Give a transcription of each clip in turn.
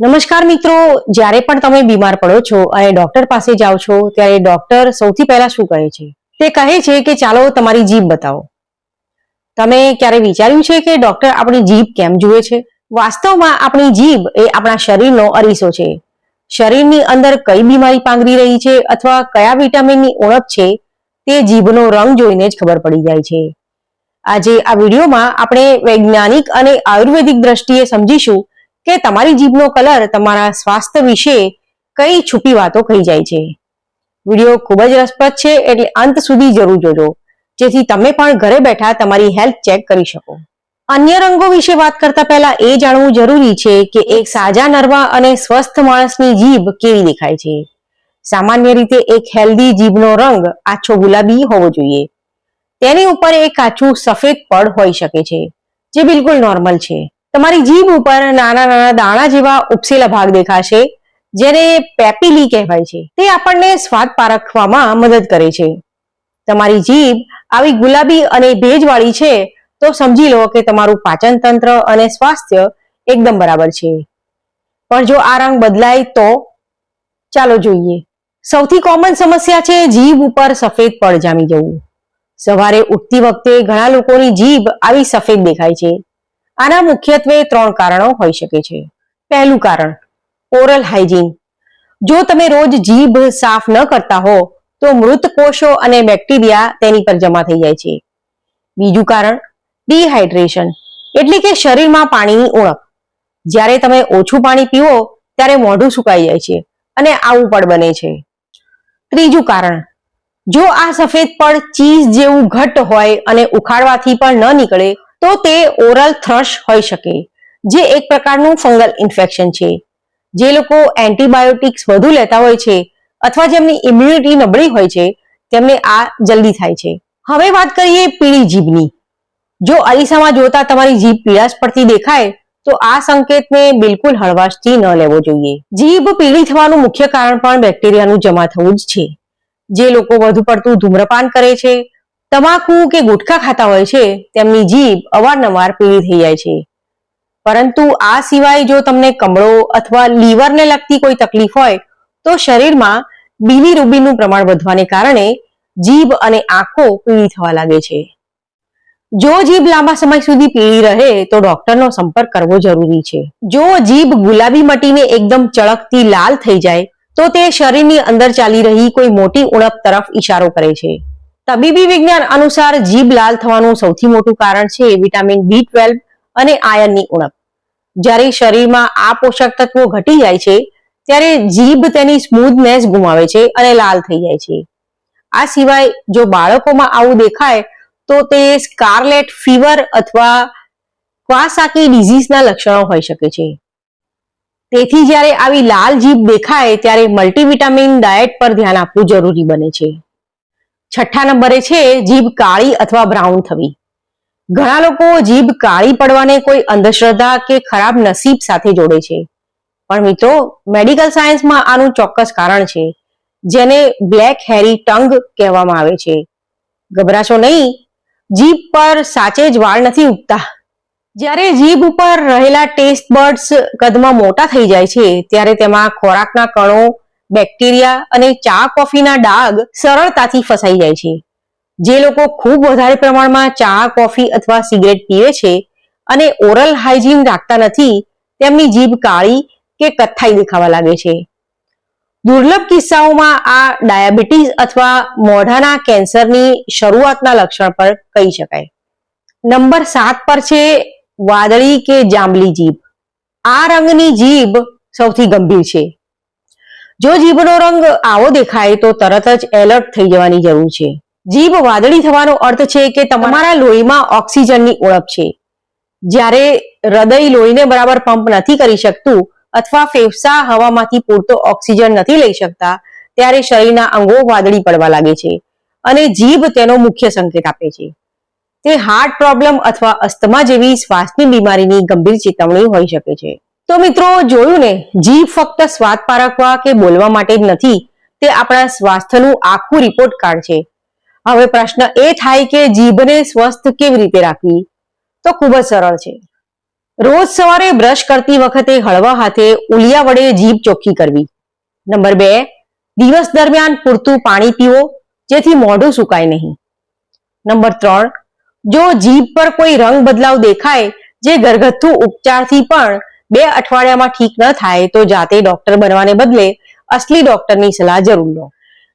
નમસ્કાર મિત્રો, જ્યારે પણ તમે બીમાર પડો છો અને ડોક્ટર પાસે જાઓ છો ત્યારે ડોક્ટર સૌથી પહેલા શું કહે છે? તે કહે છે કે ચાલો તમારી જીભ બતાવો. તમે ક્યારે વિચાર્યું છે કે ડોક્ટર આપણી જીભ કેમ જુએ છે? વાસ્તવમાં આપણી જીભ એ આપણા શરીરનો અરીસો છે. શરીરની અંદર કઈ બીમારી પાંગરી રહી છે અથવા કયા વિટામિનની ઉણપ છે તે જીભનો રંગ જોઈને જ ખબર પડી જાય છે. આજે આ વિડીયોમાં આપણે વૈજ્ઞાનિક અને આયુર્વેદિક દ્રષ્ટિએ સમજીશું કે તમારી જીભનો કલર તમારા સ્વાસ્થ્ય વિશે કઈ છુપી વાતો કહી જાય છે. વિડીયો ખૂબ જ રસપ્રદ છે, એટલે અંત સુધી જરૂર જોજો, જેથી તમે પણ ઘરે બેઠા તમારી હેલ્થ ચેક કરી શકો. અન્ય રંગો વિશે વાત કરતા પહેલા એ જાણવું જરૂરી છે કે એક સાજા નરવા અને સ્વસ્થ માણસની જીભ કેવી દેખાય છે. સામાન્ય રીતે એક હેલ્ધી જીભનો રંગ આછો ગુલાબી હોવો જોઈએ. તેની ઉપર એક આછું સફેદ પડ હોઈ શકે છે, જે બિલકુલ નોર્મલ છે. તમારી જીભ ઉપર નાના નાના દાણા જેવા ઉપસેલા ભાગ દેખાશે, જેને પેપિલી કહેવાય છે. તે આપણને સ્વાદ પારખવામાં મદદ કરે છે. તમારી જીભ આવી ગુલાબી અને ભેજવાળી છે તો સમજી લો કે તમારું પાચન તંત્ર અને સ્વાસ્થ્ય એકદમ બરાબર છે. પણ જો આ રંગ બદલાય તો? ચાલો જોઈએ. સૌથી કોમન સમસ્યા છે જીભ ઉપર સફેદ પડ જામી જવું. સવારે ઉઠતી વખતે ઘણા લોકોની જીભ આવી સફેદ દેખાય છે. આના મુખ્યત્વે 3 કારણો હોઈ શકે છે. પહેલું કારણ, ઓરલ હાઇજીન. જો તમે રોજ જીભ સાફ ન કરતા હો તો મૃત કોષો અને બેક્ટેરિયા તેની પર જમા થઈ જાય છે. બીજું કારણ, ડિહાઇડ્રેશન, એટલે કે શરીરમાં પાણીની ઉણપ. જ્યારે તમે ઓછું પાણી પીવો ત્યારે મોઢું સુકાઈ જાય છે અને આવું પડ બને છે. ત્રીજું કારણ, જો આ સફેદ પડ ચીઝ જેવું ઘટ્ટ હોય અને ઉખાડવાથી પણ ન નીકળે તો તે ઓરલ થ્રશ હોઈ શકે, જે એક પ્રકારનું ફંગલ ઇન્ફેક્શન છે. જે લોકો એન્ટીબાયોટિક્સ વધુ લેતા હોય છે અથવા જેમની ઇમ્યુનિટી નબળી હોય છે તેમને આ જલ્દી થાય છે. હવે વાત કરીએ પીળી જીભની. જો અરીસામાં જોતા તમારી જીભ પીળાશ પડતી દેખાય તો આ સંકેતને બિલકુલ હળવાશથી ન લેવો જોઈએ. જીભ પીળી થવાનું મુખ્ય કારણ પણ બેક્ટેરિયાનું જમા થવું જ છે. જે લોકો વધુ પડતું ધૂમ્રપાન કરે છે, તમાકુ કે ગુટખા ખાતા હોય છે, તેમની જીભ અવારનવાર પીળી થઈ જાય છે. પરંતુ આ સિવાય જો તમને કમળો અથવા લીવરને લગતી કોઈ તકલીફ હોય તો શરીરમાં બિલીરુબિનનું પ્રમાણ વધવાને કારણે જીભ અને આંખો પીળી થવા લાગે છે. જો જીભ લાંબા સમય સુધી પીળી રહે તો ડોક્ટરનો સંપર્ક કરવો જરૂરી છે. જો જીભ ગુલાબી મટીને એકદમ ચળકતી લાલ થઈ જાય તો તે શરીરની અંદર ચાલી રહી કોઈ મોટી ઉણપ તરફ ઇશારો કરે છે. તબીબી વિજ્ઞાન અનુસાર જીભ લાલ થવાનું સૌથી મોટું કારણ છે વિટામિન B12 અને આયર્નની ઉણપ. જ્યારે શરીરમાં આ પોષક તત્વો ઘટી જાય છે ત્યારે જીભ તેની સ્મૂથનેસ ગુમાવે છે અને લાલ થઈ જાય છે. આ સિવાય જો બાળકોમાં આવું દેખાય તો તે સ્કારલેટ ફીવર અથવા ક્વાસાકી ડિઝીઝના લક્ષણો હોઈ શકે છે. તેથી જ્યારે આવી લાલ જીભ દેખાય ત્યારે મલ્ટીવિટામિન ડાયટ પર ધ્યાન આપવું જરૂરી બને છે. છઠ્ઠા નંબરે છે જીભ કાળી અથવા બ્રાઉન થવી. ઘણા લોકો જીભ કાળી પડવાને કોઈ અંધશ્રદ્ધા કે ખરાબ નસીબ સાથે જોડે છે. પણ મિત્રો, મેડિકલ સાયન્સમાં આનું ચોક્કસ કારણ છે, જેને બ્લેક હેરી ટંગ કહેવામાં આવે છે. ગભરાશો નહીં, જીભ પર સાચે જ વાળ નથી ઉગતા. જ્યારે જીભ ઉપર રહેલા ટેસ્ટ બડ્સ કદમાં મોટા થઈ જાય છે ત્યારે તેમાં ખોરાકના કણો, બેક્ટેરિયા અને ચા કોફીના ડાઘ સરળતાથી ફસાઈ જાય છે. જે લોકો ખૂબ વધારે પ્રમાણમાં ચા, કોફી અથવા સિગરેટ પીવે છે અને ઓરલ હાઇજીન રાખતા નથી, તેમની જીભ કાળી કે કથ્થાઈ દેખાવા લાગે છે. દુર્લભ કિસ્સાઓમાં આ ડાયાબિટીસ અથવા મોઢાના કેન્સરની શરૂઆતના લક્ષણ પર કહી શકાય. નંબર 7 પર છે વાદળી કે જાંબલી જીભ. આ રંગની જીભ સૌથી ગંભીર છે. જો જીભનો રંગ આવો દેખાય તો તરત જ એલર્ટ થઈ જવાની જરૂર છે. જીભ વાદળી થવાનો અર્થ છે કે તમારા લોહીમાં ઓક્સિજનની ઉણપ છે. જ્યારે હૃદય લોહીને બરાબર પંપ નથી કરી શકતું અથવા ફેફસા હવામાંથી પૂરતો ઓક્સિજન નથી લઈ શકતા ત્યારે શરીરના અંગો વાદળી પડવા લાગે છે અને જીભ તેનો મુખ્ય સંકેત આપે છે. તે હાર્ટ પ્રોબ્લેમ અથવા અસ્થમા જેવી શ્વાસની બીમારીની ગંભીર ચેતવણી હોઈ શકે છે. તો મિત્રો, જોયું ને, જીભ ફક્ત સ્વાદ પારખવા કે બોલવા માટે જ નથી, તે આપણા સ્વાસ્થ્યનું આખું રિપોર્ટ કાર્ડ છે. હવે પ્રશ્ન એ થાય કે જીભને સ્વસ્થ કેવી રીતે રાખવી? તો ખૂબ જ સરળ છે. રોજ સવારે બ્રશ કરતી વખતે હળવા હાથે ઉલિયા વડે જીભ ચોખ્ખી કરવી. નંબર 2, દિવસ દરમિયાન પૂરતું પાણી પીવો, જેથી મોઢું સુકાય નહીં. નંબર 3, જો જીભ પર કોઈ રંગ બદલાવ દેખાય, જે ઘરગથ્થુ ઉપચારથી પણ 2 અઠવાડિયામાં ઠીક ન થાય, તો જાતે ડોક્ટર બનવાને બદલે અસલી ડોક્ટરની સલાહ જરૂર લો.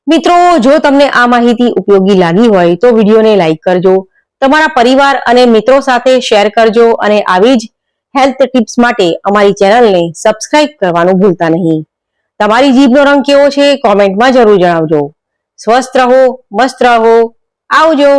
મિત્રો, જો તમને આ માહિતી ઉપયોગી લાગી હોય તો વિડીયોને લાઈક કરજો, તમારા પરિવાર અને મિત્રો સાથે શેર કરજો અને આવી જ હેલ્થ ટિપ્સ માટે અમારી ચેનલને સબસ્ક્રાઇબ કરવાનું ભૂલતા નહીં. તમારી જીભનો રંગ કેવો છે કોમેન્ટમાં જરૂર જણાવજો. સ્વસ્થ રહો, મસ્ત રહો. આવજો.